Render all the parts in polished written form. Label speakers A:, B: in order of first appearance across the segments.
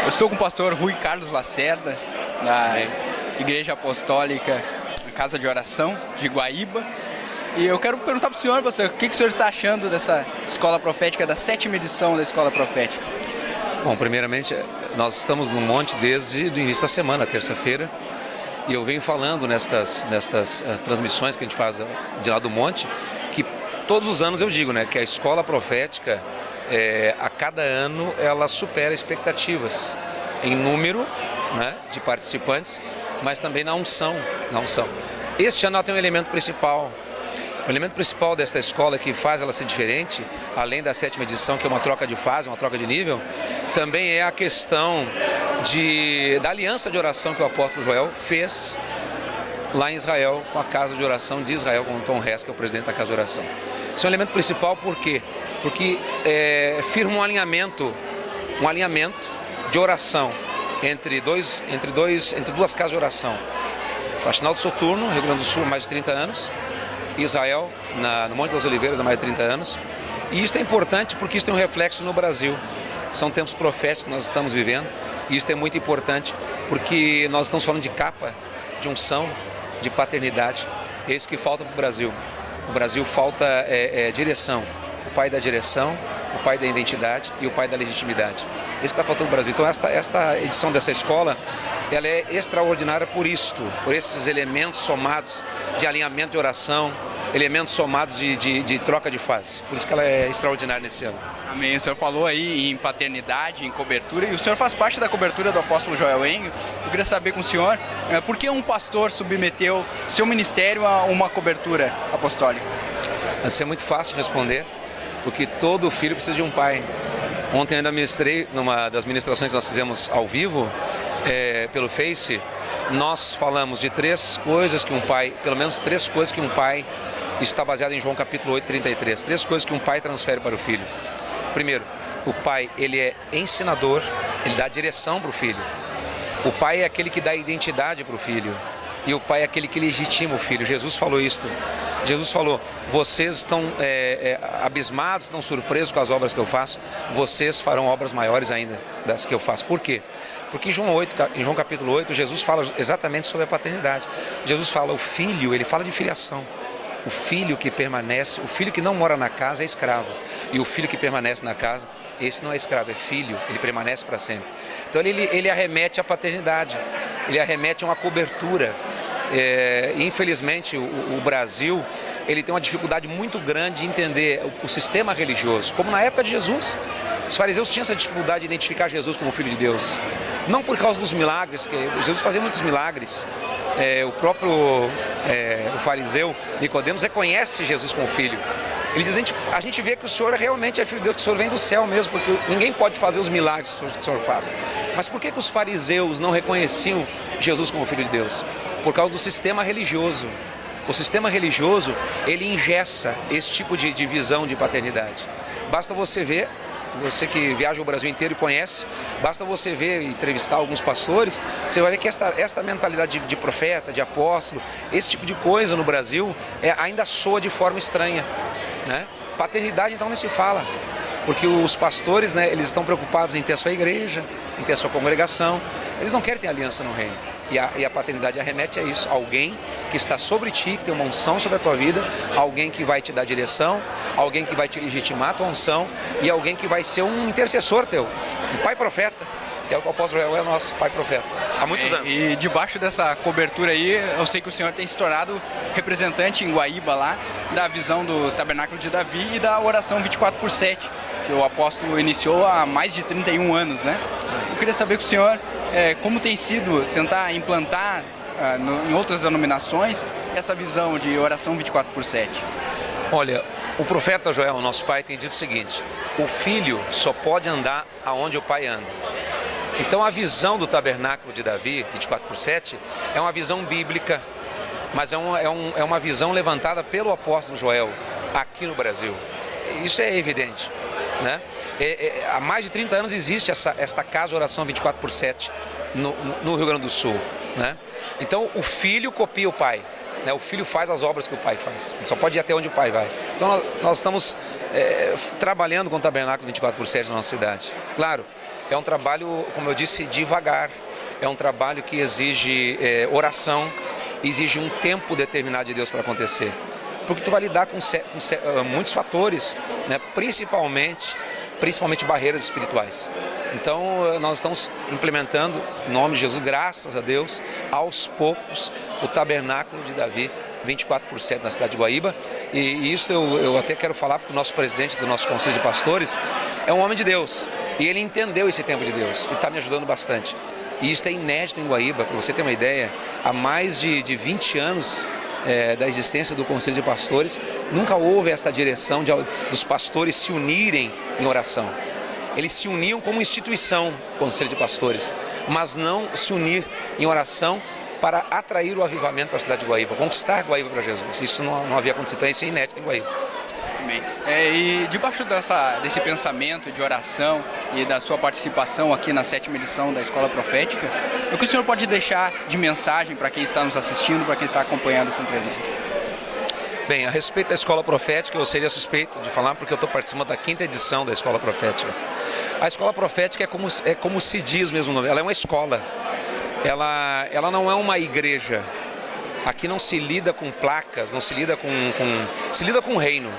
A: Eu estou com o pastor Rui Carlos Lacerda, da Igreja Apostólica Casa de Oração de Guaíba. E eu quero perguntar para o senhor, pastor, o que o senhor está achando dessa escola profética, da 7ª edição da escola profética?
B: Bom, primeiramente, nós estamos no monte desde o início da semana, terça-feira, e eu venho falando nestas transmissões que a gente faz de lá do monte, que todos os anos eu digo, né, que a escola profética, a cada ano, ela supera expectativas em número, né, de participantes, mas também na unção. Este ano ela tem um elemento principal. O elemento principal desta escola que faz ela ser diferente, além da 7ª edição, que é uma troca de fase, uma troca de nível, também é a questão da aliança de oração que o apóstolo Joel fez lá em Israel, com a Casa de Oração de Israel, com o Tom Hess, que é o presidente da Casa de Oração. Esse é um elemento principal, por quê? Porque firma um alinhamento de oração entre duas casas de oração. Faxinal do Soturno, Rio Grande do Sul, há mais de 30 anos, Israel, no Monte das Oliveiras, há mais de 30 anos. E isso é importante porque isso tem um reflexo no Brasil. São tempos proféticos que nós estamos vivendo, e isso é muito importante porque nós estamos falando de capa, de unção, de paternidade. É isso que falta para o Brasil. O Brasil falta direção. O pai da direção, o pai da identidade e o pai da legitimidade. Isso que está faltando no Brasil. Então esta edição dessa escola, ela é extraordinária por esses elementos somados de alinhamento de oração, elementos somados de troca de fase. Por isso que ela é extraordinária nesse ano.
A: Amém. O senhor falou aí em paternidade, em cobertura, e o senhor faz parte da cobertura do apóstolo Joel Engel. Eu queria saber com o senhor, por que um pastor submeteu seu ministério a uma cobertura apostólica?
B: Isso é muito fácil de responder, porque todo filho precisa de um pai. Ontem eu ainda ministrei, numa das ministrações que nós fizemos ao vivo, pelo Face, nós falamos de pelo menos três coisas que um pai, isso está baseado em João capítulo 8, 33, 3 coisas que um pai transfere para o filho. Primeiro, o pai, ele é ensinador, ele dá direção para o filho. O pai é aquele que dá identidade para o filho. E o pai é aquele que legitima o filho. Jesus falou isto. Jesus falou, vocês estão abismados, estão surpresos com as obras que eu faço, vocês farão obras maiores ainda das que eu faço. Por quê? Porque em João capítulo 8, Jesus fala exatamente sobre a paternidade. Jesus fala, o filho, ele fala de filiação. O filho que permanece, o filho que não mora na casa é escravo. E o filho que permanece na casa, esse não é escravo, é filho, ele permanece para sempre. Então ele arremete à paternidade, ele arremete a uma cobertura. Infelizmente o Brasil, ele tem uma dificuldade muito grande de entender o sistema religioso. Como na época de Jesus, os fariseus tinham essa dificuldade de identificar Jesus como Filho de Deus. Não por causa dos milagres, que Jesus fazia muitos milagres. O próprio o fariseu Nicodemos reconhece Jesus como filho. Ele diz, a gente vê que o Senhor realmente é Filho de Deus, que o Senhor vem do céu mesmo, porque ninguém pode fazer os milagres que o Senhor faz. Mas por que os fariseus não reconheciam Jesus como Filho de Deus? Por causa do sistema religioso. O sistema religioso, ele engessa esse tipo de visão de paternidade. Basta você ver, você que viaja o Brasil inteiro e conhece, basta você ver e entrevistar alguns pastores, você vai ver que esta mentalidade de profeta, de apóstolo, esse tipo de coisa no Brasil ainda soa de forma estranha, né? Paternidade então nem se fala, porque os pastores, né, eles estão preocupados em ter a sua igreja, em ter a sua congregação, eles não querem ter aliança no reino. E a paternidade arremete a isso, alguém que está sobre ti, que tem uma unção sobre a tua vida, alguém que vai te dar direção, alguém que vai te legitimar a tua unção e alguém que vai ser um intercessor teu, um pai profeta, que é o apóstolo Joel, é o nosso pai profeta, há muitos anos.
A: E debaixo dessa cobertura aí, eu sei que o senhor tem se tornado representante em Guaíba lá, da visão do Tabernáculo de Davi e da oração 24/7, que o apóstolo iniciou há mais de 31 anos, né? Eu queria saber com o senhor como tem sido tentar implantar em outras denominações essa visão de oração 24/7.
B: Olha, o profeta Joel, nosso pai, tem dito o seguinte, o filho só pode andar aonde o pai anda. Então a visão do tabernáculo de Davi, 24/7, é uma visão bíblica, mas é uma visão levantada pelo apóstolo Joel aqui no Brasil. Isso é evidente, né? Há mais de 30 anos existe esta casa de oração 24/7 no Rio Grande do Sul, né? Então o filho copia o pai, né? O filho faz as obras que o pai faz, ele só pode ir até onde o pai vai. Então nós estamos trabalhando com o tabernáculo 24/7 na nossa cidade. Claro, é um trabalho, como eu disse, devagar. É um trabalho que exige oração, exige um tempo determinado de Deus para acontecer. Porque tu vai lidar com muitos fatores, né? Principalmente barreiras espirituais. Então, nós estamos implementando, em nome de Jesus, graças a Deus, aos poucos, o Tabernáculo de Davi, 24% na cidade de Guaíba. E isso eu até quero falar, porque o nosso presidente do nosso Conselho de Pastores é um homem de Deus. E ele entendeu esse tempo de Deus e está me ajudando bastante. E isso é inédito em Guaíba, para você ter uma ideia, há mais de 20 anos da existência do Conselho de Pastores, nunca houve essa direção dos pastores se unirem em oração. Eles se uniam como instituição, Conselho de Pastores, mas não se unir em oração para atrair o avivamento para a cidade de Guaíba, conquistar Guaíba para Jesus. Isso não havia acontecido, então isso é inédito em Guaíba.
A: Amém. E debaixo desse pensamento de oração e da sua participação aqui na 7ª edição da Escola Profética, o que o senhor pode deixar de mensagem para quem está nos assistindo, para quem está acompanhando essa entrevista?
B: Bem, a respeito da Escola Profética, eu seria suspeito de falar porque eu estou participando da 5ª edição da Escola Profética. A Escola Profética é como se diz mesmo o nome, ela é uma escola, ela não é uma igreja. Aqui não se lida com placas, não se lida se lida com o reino.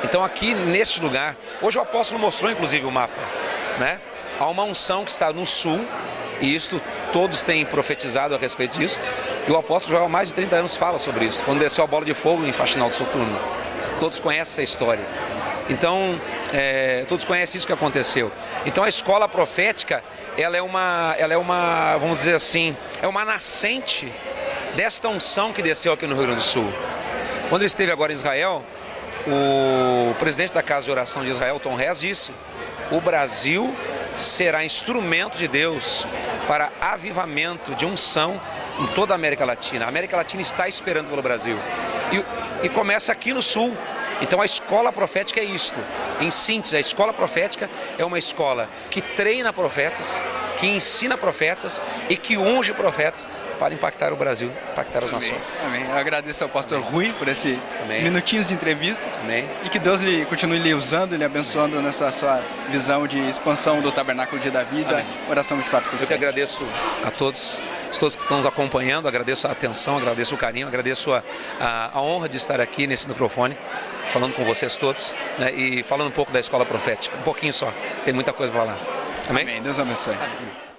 B: Então aqui neste lugar, hoje o apóstolo mostrou inclusive o mapa, né? Há uma unção que está no sul, e isto todos têm profetizado a respeito disso, e o apóstolo já há mais de 30 anos fala sobre isso, quando desceu a bola de fogo em Faxinal do Soturno. Todos conhecem essa história. Então, todos conhecem isso que aconteceu. Então a escola profética, ela é uma, vamos dizer assim, é uma nascente desta unção que desceu aqui no Rio Grande do Sul. Quando ele esteve agora em Israel, o presidente da Casa de Oração de Israel, Tom Hess, disse: o Brasil será instrumento de Deus para avivamento de unção em toda a América Latina. A América Latina está esperando pelo Brasil. E começa aqui no Sul. Então a escola profética é isto. Em síntese, a escola profética é uma escola que treina profetas, que ensina profetas e que unge profetas para impactar o Brasil, impactar as nações.
A: Amém. Eu agradeço ao pastor Rui por esses minutinhos de entrevista.
B: Amém.
A: E que Deus continue lhe usando, lhe abençoando nessa sua visão de expansão do Tabernáculo de Davi, da oração 24 por 7.
B: Eu que agradeço a todos que estão nos acompanhando, agradeço a atenção, agradeço o carinho, agradeço a honra de estar aqui nesse microfone, falando com vocês todos, né, e falando um pouco da escola profética, um pouquinho só, tem muita coisa para falar. Amém?
A: Amém. Deus abençoe. Amém.